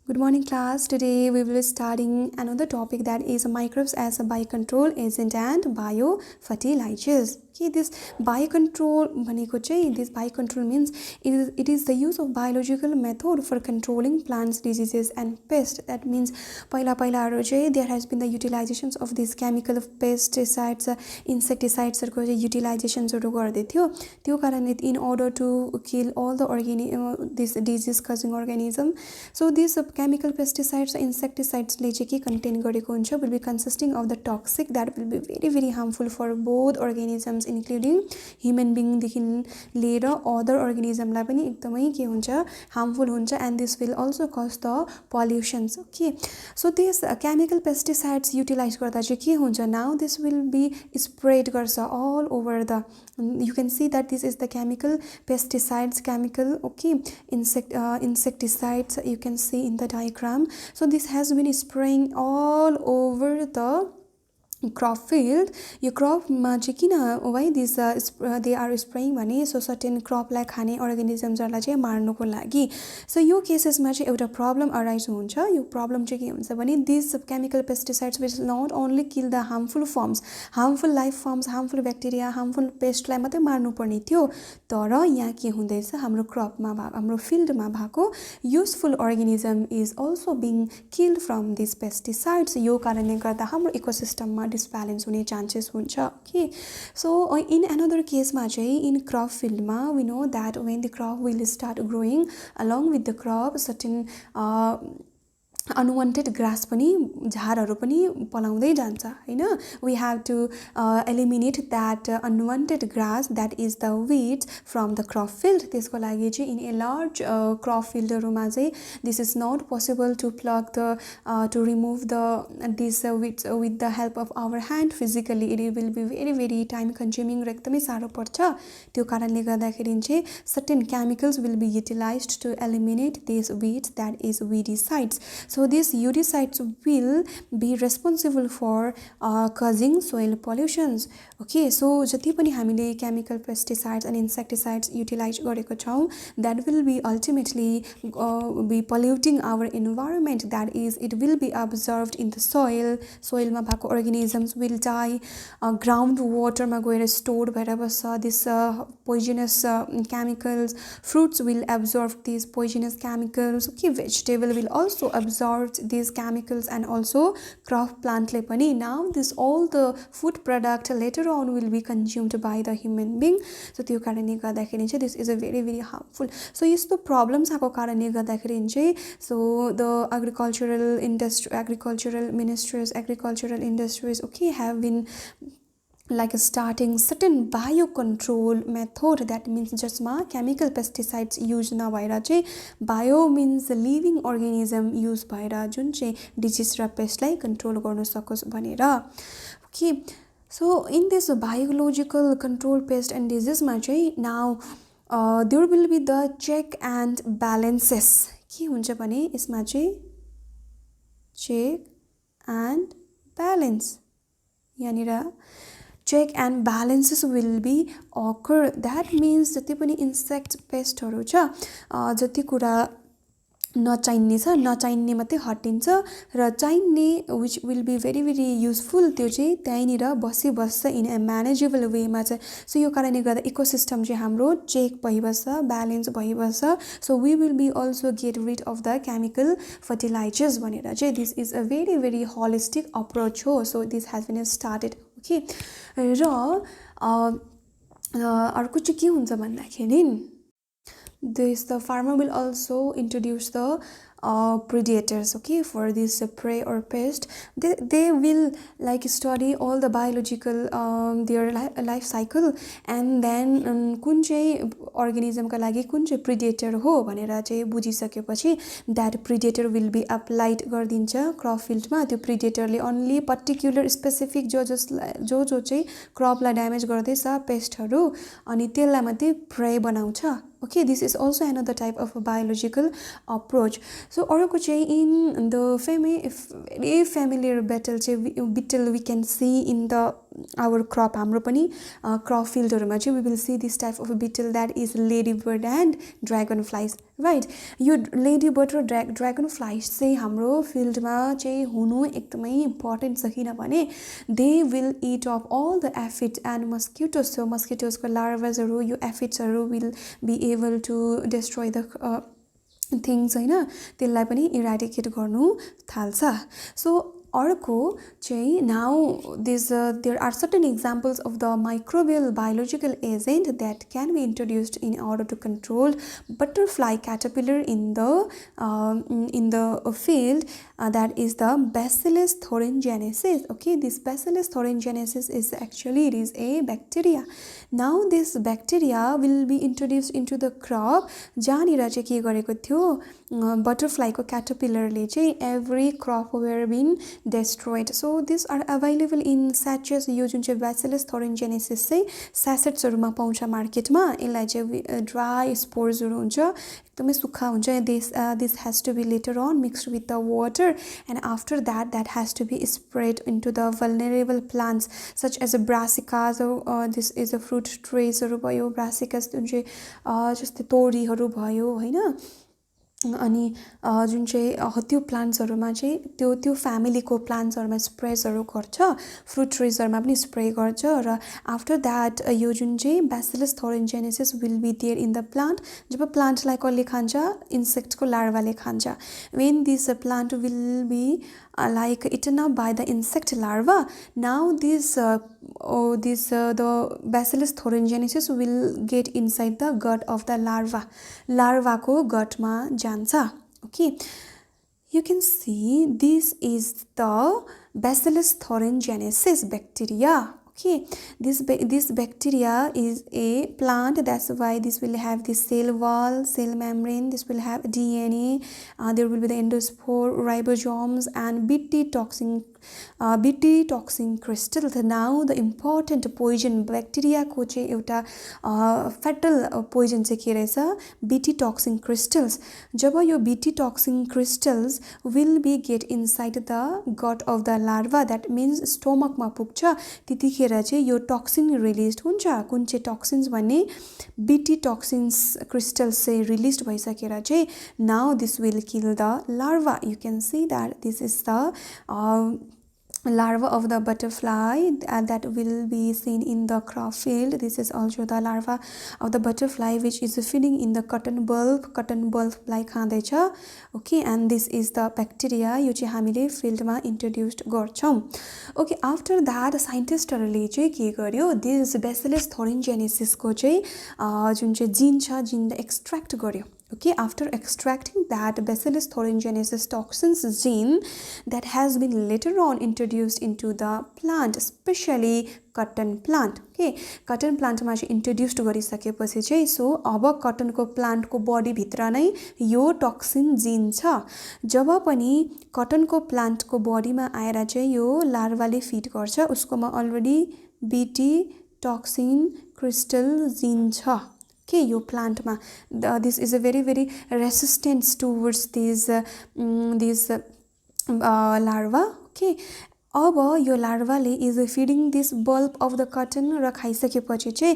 Good morning class. Today we will be starting another topic that is microbes as a biocontrol agent and biofertilizers. Okay, this biocontrol भनेको चाहिँ this biocontrol means it is the use of biological method for controlling plants diseases and pests. That means पहिला पहिलाहरु चाहिँ there has been the utilizations of these chemical pesticides insecticides हरुको चाहिँ utilizations हरु गर्दै थियो त्यो कारणले in order to kill all the this disease causing organism so these chemical pesticides insecticides ले चाहिँ के contain गरेको हुन्छ will be consisting of the toxic that will be very harmful for both organisms including human being देखि लिएर other organism लाई पनि एकदमै के हुन्छ harmful हुन्छ and this will also cause the pollutions. Okay, so this chemical pesticides utilize गर्दा चाहिँ के हुन्छ now this will be sprayed गर्छ all over the you can see that this is the chemical pesticides chemical okay insecticides you can see in the diagram. So this has been spraying all over the crop field यो crop मा चाहिँ किन why this they are spraying भने so certain crop लाई खाने organisms लाई चाहिँ मार्नको लागि so यो cases मा चाहिँ एउटा problem arise हुन्छ यो problem चाहिँ के हुन्छ भने these chemical pesticides will not only kill the harmful forms harmful life forms harmful bacteria harmful pest लाई मात्रै मार्नु पर्ने थियो तर यहाँ के हुँदैछ हाम्रो crop मा हाम्रो field मा भएको useful organism is also being killed from these pesticides यो कारणले गर्दा हाम्रो ecosystem मा disbalance हुने chances हुन्छ. Okay, so in another case मा चाहिँ in crop field मा we know that when the crop will start growing along with the crop certain unwanted grass पनि झारहरु पनि पलाउँदै जान्छ हैन we have to eliminate that unwanted grass that is the weeds from the crop field त्यसको लागि चाहिँ in a large crop field हरुमा चाहिँ this is not possible to pluck the to remove the these weeds with the help of our hand physically it will be very time consuming र एकदमै साह्रो पर्छ त्यो कारणले गर्दाखेरि चाहिँ certain chemicals will be utilized to eliminate these weeds that is weedicides. So these weedicides will be responsible for causing soil pollutions. Okay, so जति पनि हामीले chemical pesticides and insecticides utilize गरेको छौं that will be ultimately be polluting our environment that is it will be absorbed in the soil मा भएको organisms will die ground water मा गएर stored भएर बस्छ this poisonous chemicals fruits will absorb these poisonous chemicals okay vegetable will also absorb these chemicals and also crop plant le pani now this all the food product later on will be consumed by the human being so त्यो कारणले गर्दाखेरि चाहिँ this is a very harmful so यस्तो problems आको कारणले गर्दाखेरि चाहिँ so the agricultural industries okay have been like starting certain biocontrol method that means just ma chemical pesticides use नभएर चाहिँ bio means living organism use भएर जुन चाहिँ disease र pest लाई control गर्न सकोस् भनेर okay so in this biological control pest and disease मा चाहिँ now there will be the check and balances के हुन्छ भने यसमा चाहिँ check and balance यहाँनिर check and balances will be occur that means जति पनि insect pest हरु छ जति कुरा नचाहिने छ नचाहिने मात्रै हटिन्छ र चाहिने which will be very useful त्यो चाहिँ त्यहीनिर बस्छ in a manageable way मा चाहिँ so यो कारणले गर्दा इकोसिस्टम चाहिँ हाम्रो चेक भइबस्छ ब्यालेन्स भइबस्छ so we will be also get rid of the chemical fertilizers भनेर चाहिँ this is a very holistic approach हो so this has been started okay र अर्को चाहिँ के हुन्छ भन्दाखेरि this the farmer will also introduce the predators okay for this prey or pest they will like study all the biological their life cycle and then कुन चाहिँ organism का लागि कुन चाहिँ predator हो भनेर चाहिँ बुझिसकेपछि that predator will be applied गर्दिन्छ crop field मा त्यो predator ले only particular specific जो चाहिँ crop लाई damage गर्दैछ pest हरु अनि त्यसलाई मात्रै prey बनाउँछ okay this is also another type of a biological approach so अर्को चाहिँ in the very familiar beetle we can see in the our crop हाम्रो पनि क्रप फिल्डहरूमा चाहिँ we will see this type of beetle that is ladybird and dragonflies right यो ladybird र dragonflies चाहिँ हाम्रो फिल्डमा चाहिँ हुनु एकदमै इम्पोर्टेन्ट छ किनभने they will eat of all the aphid and mosquitoes so मस्किटोजको लार्भाजहरू यो एफिड्सहरू will be able to destroy the things होइन त्यसलाई पनि इराडिकेट गर्नु थाल्छ सो अर्को चाहिँ now there are certain examples of the microbial biological agent that can be introduced in order to control butterfly caterpillar in the field that is the Bacillus thuringiensis. Okay, this Bacillus thuringiensis is actually it is a bacteria. Now this bacteria will be introduced into the crop. जहाँनिर चाहिँ के गरेको थियो बटरफ्लाईको क्याटरपिलरले चाहिँ every crop were being destroyed. So these are available in sachets. यो जुन चाहिँ Bacillus thuringiensis चाहिँ sachetsहरूमा पाउँछ मार्केटमा यसलाई चाहिँ ड्राई स्पोर्सहरू हुन्छ एकदमै सुक्खा हुन्छ this has to be later on mixed with the water and after that has to be spread into the vulnerable plants such as brassicas this is a fruit trees हरू भयो brassicas जुन चाहिँ जस्तै तोरीहरू भयो हैन अनि जुन चाहिँ त्यो प्लान्ट्सहरुमा चाहिँ त्यो फ्यामिलीको प्लान्ट्सहरुमा स्प्रेजहरु गर्छ फ्रुट ट्रीजहरुमा पनि स्प्रे गर्छ र आफ्टर दैट यो जुन चाहिँ Bacillus thuringiensis will be there in the plant जब प्लान्टलाई कसले खान्छ इन्सेक्टको लार्भाले खान्छ when this plant will be like eaten up by the insect larva now the Bacillus thuringiensis will get inside the gut of the larva को gut मा जान्छ okay you can see this is the Bacillus thuringiensis bacteria okay this bacteria is a plant that's why this will have the cell wall cell membrane this will have DNA there will be the endospore ribosomes and bt toxin crystals now the important poison bacteria को चाहिँ एउटा fatal poison चाहिँ के रहेछ bt toxin crystals जब यो bt toxin crystals will be get inside the gut of the larva that means stomach मा पुग्छ त्यतिखेर चाहिँ यो टक्सिन रिलिज हुन्छ कुन चाहिँ टक्सिन्स भन्ने bt toxins crystals चाहिँ रिलिज भइसकेर चाहिँ now this will kill the larva you can see that this is the larva of the butterfly that will be seen in the crop field this is also the larva of the butterfly which is feeding in the cotton bulb लाई खाँदैछ okay and this is the bacteria यो चाहिँ हामीले फिल्डमा introduced गर्छौं okay after that साइन्टिस्टहरुले चाहिँ के गर्यो this Bacillus thuringiensis को चाहिँ जुन चाहिँ जिन छ जिनलाई एक्सट्र्याक्ट गर्यो okay after extracting that Bacillus thuringiensis toxins gene that has been later on introduced into the plant especially cotton plant okay cotton plant मा चाहिँ introduced गरिसकेपछि चाहिँ सो अब cotton को plant को body भित्र नै यो toxin gene छ जब पनि cotton को plant को body मा आएर चाहिँ यो larva ले feed गर्छ उसकोमा already bt toxin crystal gene छ okay यो plant ma this is a very resistant towards these larva okay अब यो लार्भाले is feeding this bulb of the cotton र खाइसकेपछि चाहिँ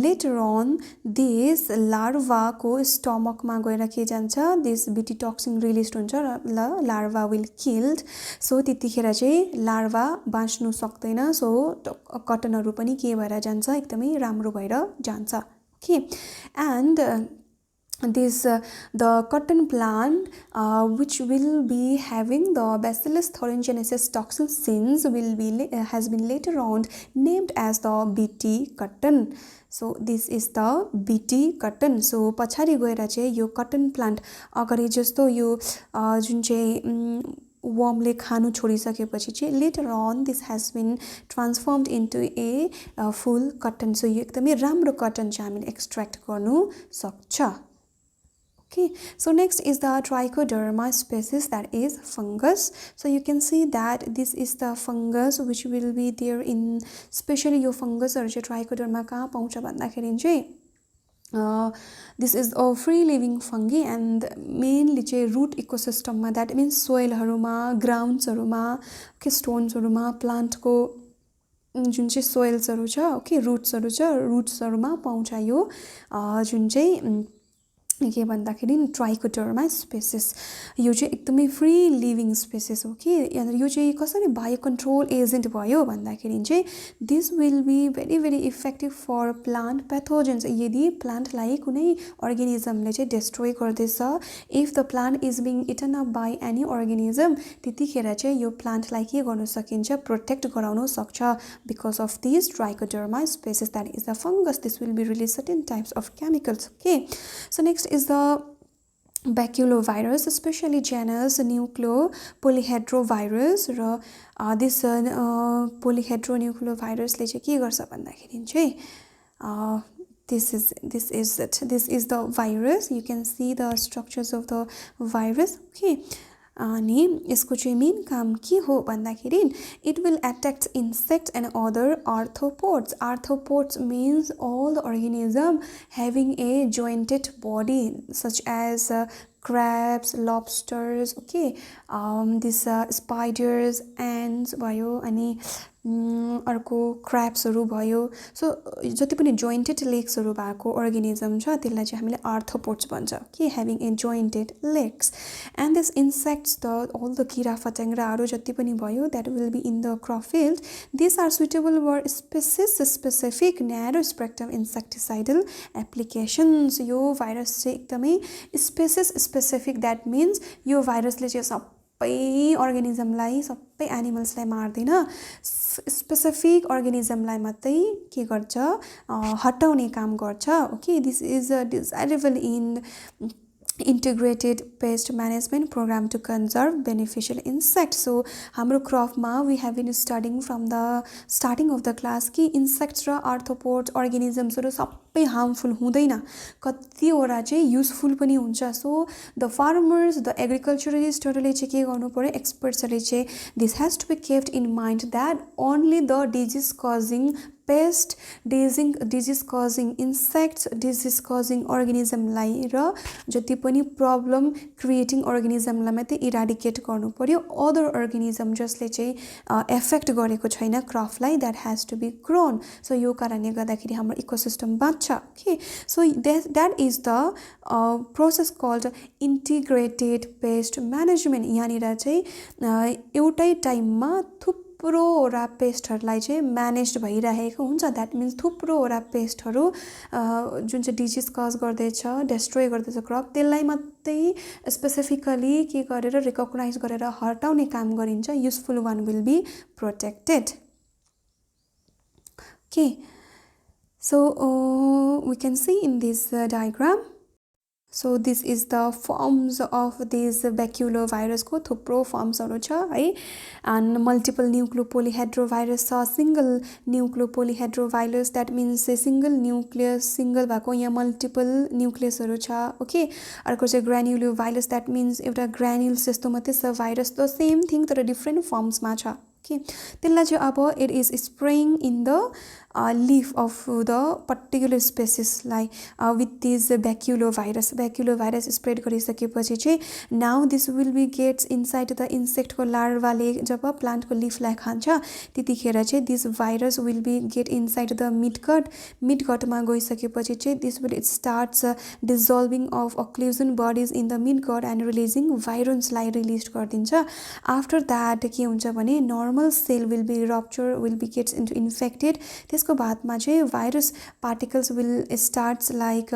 later on this larva को stomach मा गएर के जान्छ this bt toxin released हुन्छ र larva will killed so त्यतिखेर चाहिँ larva बाँच्नु सक्दैन so कटनहरु पनि के भएर जान्छ एकदमै राम्रो भएर जान्छ okay and this the cotton plant which will be having the Bacillus thuringiensis toxin genes will be has been later on named as the bt cotton so this is the bt cotton so पछाडी गएर चाहिँ यो cotton plant अगाडि जस्तो यो जुन चाहिँ wormले खानु छोडिसकेपछि चाहिँ later on this has been transformed into a full cotton so यो एकदमै राम्रो cotton चाहिँ हामीले एक्सट्र्याक्ट गर्नु सक्छ okay so next is the trichoderma species that is fungus so you can see that this is the fungus which will be there in especially यो fungus हरु चाहिँ trichoderma कहाँ पाउँछ भन्दाखेरि चाहिँ this is a free living fungi and mainly चाहिँ root इकोसिस्टममा that means सोइलहरूमा ग्राउन्ड्सहरूमा के स्टोन्सहरूमा प्लान्टको जुन चाहिँ सोइल्सहरू छ ओके रुट्सहरू छ रुट्सहरूमा पाउँछ यो जुन चाहिँ के भन्दाखेरि ट्राइकोडर्मा स्पेसिस यो चाहिँ एकदमै फ्री लिभिङ स्पेसिस हो कि यो चाहिँ कसरी बायो कन्ट्रोल एजेन्ट भयो भन्दाखेरि चाहिँ this will be very very effective for plant pathogens यदि प्लान्टलाई कुनै अर्गेनिजमले चाहिँ डिस्ट्रोय गर्दैछ if the plant is being eaten up by any organism त्यतिखेर चाहिँ यो प्लान्टलाई के गर्न सकिन्छ प्रोटेक्ट गराउन सक्छ because of this Trichoderma species that is the fungus this will be release certain types of chemicals okay so next is the baculovirus, especially genus nucleopolyhedrovirus र this polyhedronucleovirus ले चाहिँ के गर्छ भन्दाखेरि चाहिँ this is the virus. You can see the structures of the virus. Okay. अनि यसको चाहिँ मेन काम के हो भन्दाखेरि it will attack insects and other arthropods. Arthropods means all the organism having a jointed body such as crabs, lobsters, okay, this spiders, ants भयो अनि अर्को क्र्याब्सहरू भयो सो जति पनि जोइन्टेड लेग्सहरू भएको अर्गेनिजम छ त्यसलाई चाहिँ हामीले आर्थ्रोपोड्स भन्छ के having a jointed legs and this insects the all the किरा फट्याङ्ग्राहरू जति पनि भयो that will be in the crop field this are suitable for specific narrow spectrum insecticidal applications यो भाइरस चाहिँ एकदमै स्पेसिफिक द्याट मिन्स यो भाइरसले चाहिँ सबै अर्गेनिजमलाई सबै एनिमल्सलाई मार्दैन स्पेसिफिक अर्गेनिजमलाई मात्रै के गर्छ हटाउने काम गर्छ okay this is desirable in integrated pest management program to conserve beneficial insects. So हाम्रो क्रपमा we have been studying from the starting of the class कि insects र arthropods organismsहरू सबै harmful हुँदैन कतिवटा चाहिँ युजफुल पनि हुन्छ सो द फार्मर्स द एग्रिकल्चरलिस्टहरूले चाहिँ के गर्नु पर्यो एक्सपर्ट्सहरूले चाहिँ this has to be kept in mind that only the disease causing pest disease causing insects disease causing अर्गेनिजमलाई र जति पनि प्रब्लम क्रिएटिङ अर्गेनिजमलाई मात्रै इराडिकेट गर्नु पर्यो अदर अर्गेनिजम जसले चाहिँ एफेक्ट गरेको छैन क्रपलाई that has to be grown so यो कारणले गर्दाखेरि हाम्रो इकोसिस्टम बाँच्छ okay so that is the process called integrated pest management यहाँनिर चाहिँ एउटै टाइममा थुप्रोवटा पेस्टहरूलाई चाहिँ म्यानेज भइरहेको हुन्छ द्याट मिन्स थुप्रोवटा पेस्टहरू जुन चाहिँ डिजिज कज गर्दैछ डेस्ट्रोय गर्दैछ क्रप त्यसलाई मात्रै स्पेसिफिकली के गरेर रिकग्नाइज गरेर हटाउने काम गरिन्छ useful one will be protected okay so we can see in this diagram So this is the forms of this baculovirus को थुप्रो फर्म्सहरू छ है and multiple nucleopolyhedrovirus छ single nucleopolyhedrovirus that means a single nucleus single भएको यहाँ multiple nucleusहरू छ okay अर्को चाहिँ granulovirus that means एउटा granules जस्तो मात्रै छ virus the same thing तर different forms-मा छ ओके त्यसलाई चाहिँ अब it is spraying in the leaf of the particular species like with this baculovirus spread गरिसकेपछि चाहिँ now this will be gets inside the insect को larva ले जब plant को leaf लाई खान्छ त्यतिखेर चाहिँ this virus will be get inside the midgut मा गइसकेपछि चाहिँ this will it starts dissolving of occlusion bodies in the midgut and releasing virons लाई release गरिदिन्छ after that के हुन्छ भने normal cell will be rupture will be gets into infected त्यसको बादमा चाहिँ virus particles will starts like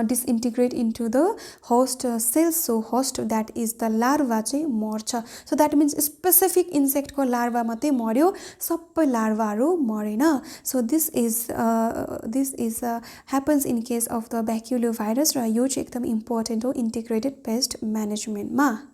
disintegrate into the host cells so host that is the larva चाहिँ मर्छ so that means specific insect को larva मात्रै मर्यो सबै larvaहरू मरेन so this is happens in case of the baculovirus र यो चाहिँ एकदम important हो integrated pest management मा